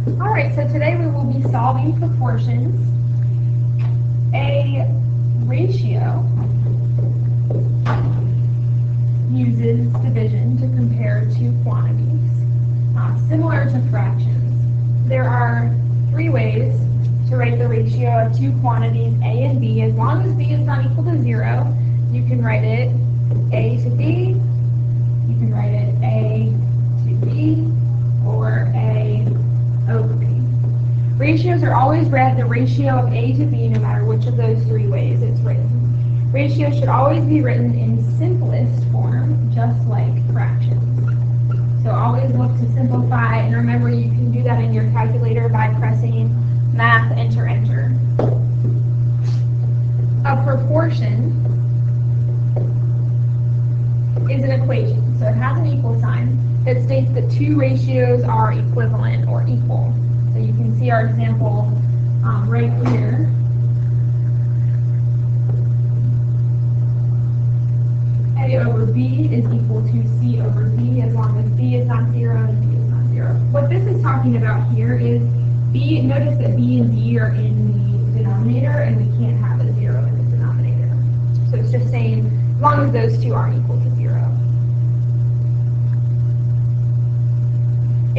Alright, so today we will be solving proportions. A ratio uses division to compare two quantities, similar to fractions. There are three ways to write the ratio of two quantities, A and B. As long as B is not equal to 0, you can write it A to B, you can write it A to B, or A over B. Ratios are always read the ratio of A to B no matter which of those three ways it's written. Ratio should always be written in simplest form, just like fractions. So always look to simplify, and remember you can do that in your calculator by pressing math, enter, enter. A proportion is an equation, so it has an equal sign that states that two ratios are equivalent or equal. So you can see our example right here. A over B is equal to C over B as long as B is not 0 and B is not 0. What this is talking about here is B. Notice that B and D are in the denominator, and we can't have a 0 in the denominator. So it's just saying as long as those two aren't equal to 0.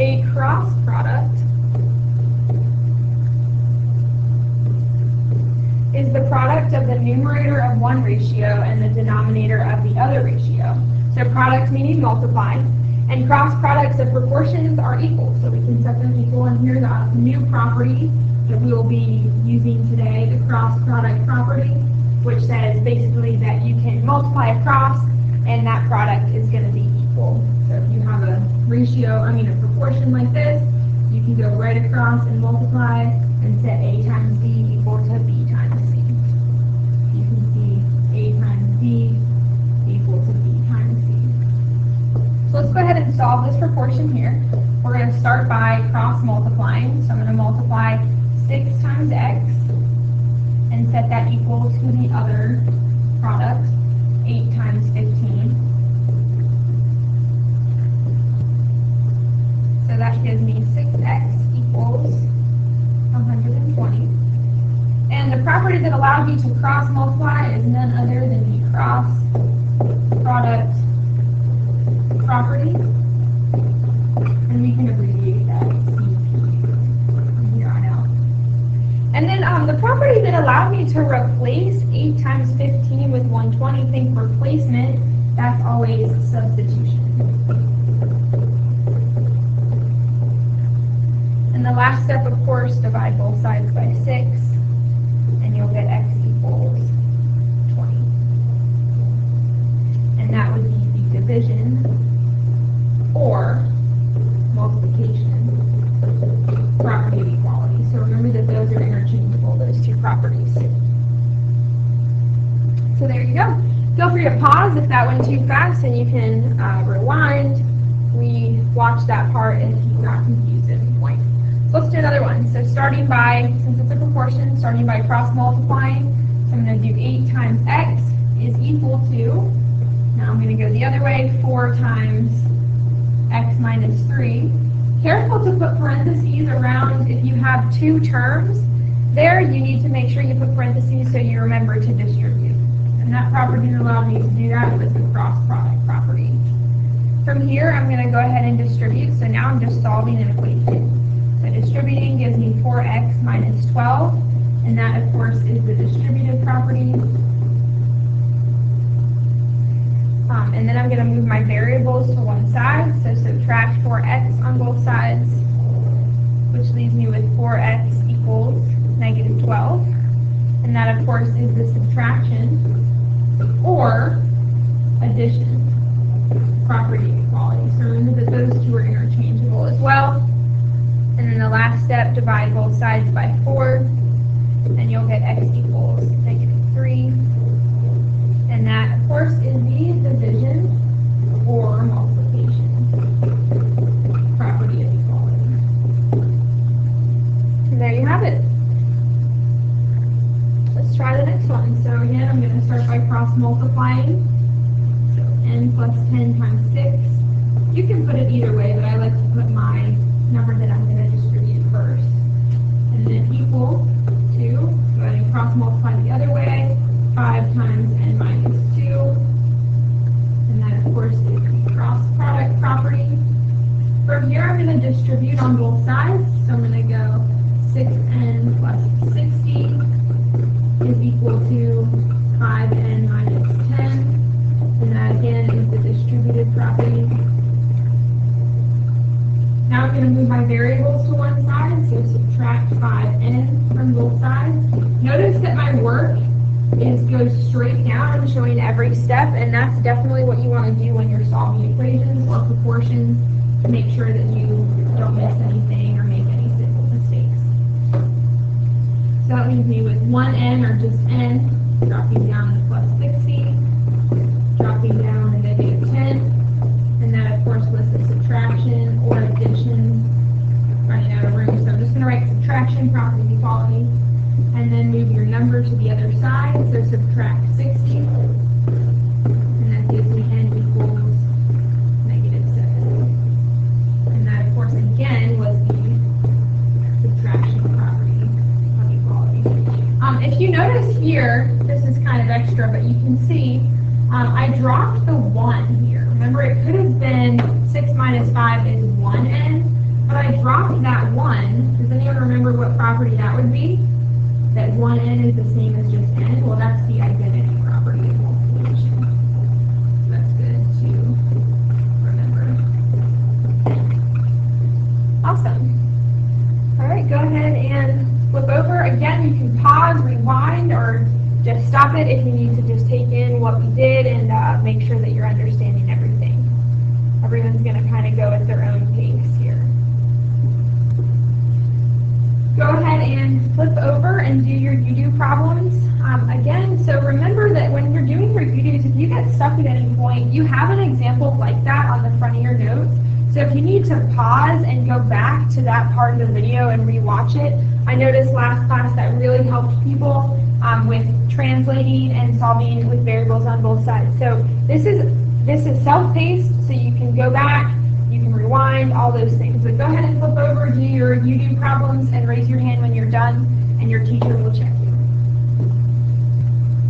A cross product is the product of the numerator of one ratio and the denominator of the other ratio. So product meaning multiply, and cross products of proportions are equal. So we can set them equal, and here's a new property that we will be using today, the cross product property, which says basically that you can multiply across and that product is going to be equal. So if you have a a proportion like this, you can go right across and multiply and set A times B equal to B times C. You can see A times B equal to B times C. So let's go ahead and solve this proportion here. We're going to start by cross multiplying. So I'm going to multiply 6 times X and set that equal to the other product, 8 times 15. So that gives me 6X equals 120. And the property that allows me to cross multiply is none other than the cross product property. And we can abbreviate that CP from here on out. And then the property that allowed me to replace 8 times 15 with 120, think replacement, that's always substitution. And the last step, of course, divide both sides by 6, and you'll get X equals 20. And that would be the division or multiplication property of equality. So remember that those are interchangeable, those two properties. So there you go. Feel free to pause if that went too fast, and you can rewind, re-watch that part if you got confused at any point. So let's do another one. So starting by, since it's a proportion, starting by cross multiplying, so I'm going to do 8 times X is equal to, now I'm going to go the other way, 4 times X minus 3. Careful to put parentheses around if you have two terms. There you need to make sure you put parentheses so you remember to distribute. And that property that allowed me to do that was the cross product property. From here I'm going to go ahead and distribute, so now I'm just solving an equation. So distributing gives me 4x minus 12, and that, of course, is the distributive property. And then I'm going to move my variables to one side, so subtract 4x on both sides, which leaves me with 4x equals negative 12. And that, of course, is the subtraction or addition property of equality. So remember that those two are interchangeable as well. And then the last step, divide both sides by 4, and you'll get X equals negative 3. And that, of course, is the division or multiplication property of equality. And there you have it. Let's try the next one. So again, I'm going to start by cross multiplying. So n plus 10 times 6. You can put it either way, but I like to put my number that I'm going to distribute first. distribute on both sides. So I'm going to go 6n plus 60 is equal to 5n minus 10. And that again is the distributed property. Now I'm going to move my variables to one side, so subtract 5n from both sides. Notice that my work goes straight down, showing every step, and that's definitely what you want to do when you're solving equations or proportions, to make sure that you don't miss anything or make any simple mistakes. So that leaves me with 1n, or just n, dropping down to plus 60, dropping down to negative 10, and that of course was the subtraction or addition, running out of room. So I'm just going to write subtraction, property equality, and then move your number to the other side, so subtract 60, and that gives me n equals negative 7. And that, of course, again, was the subtraction property of equality. If you notice here, this is kind of extra, but you can see I dropped the 1 here. Remember, it could have been 6 minus 5 is 1n, but I dropped that 1. Does anyone remember what property that would be? That 1n is the same as just n? Well, that's the identity property of multiplication. So that's good to remember. Awesome. All right, go ahead and flip over. Again, you can pause, rewind, or just stop it if you need to just take in what we did and make sure that you're understanding everything. Everyone's going to kind of go at their own pace here. Go ahead and flip over and do your you-do problems. Again, so remember that when you're doing your you-dos, if you get stuck at any point, you have an example like that on the front of your notes. So if you need to pause and go back to that part of the video and rewatch it, I noticed last class that really helped people with translating and solving with variables on both sides. So this is self-paced, so you can go back, you can rewind, all those things. But go ahead and flip over, do your you-do problems, and raise your hand when you're done, and your teacher will check.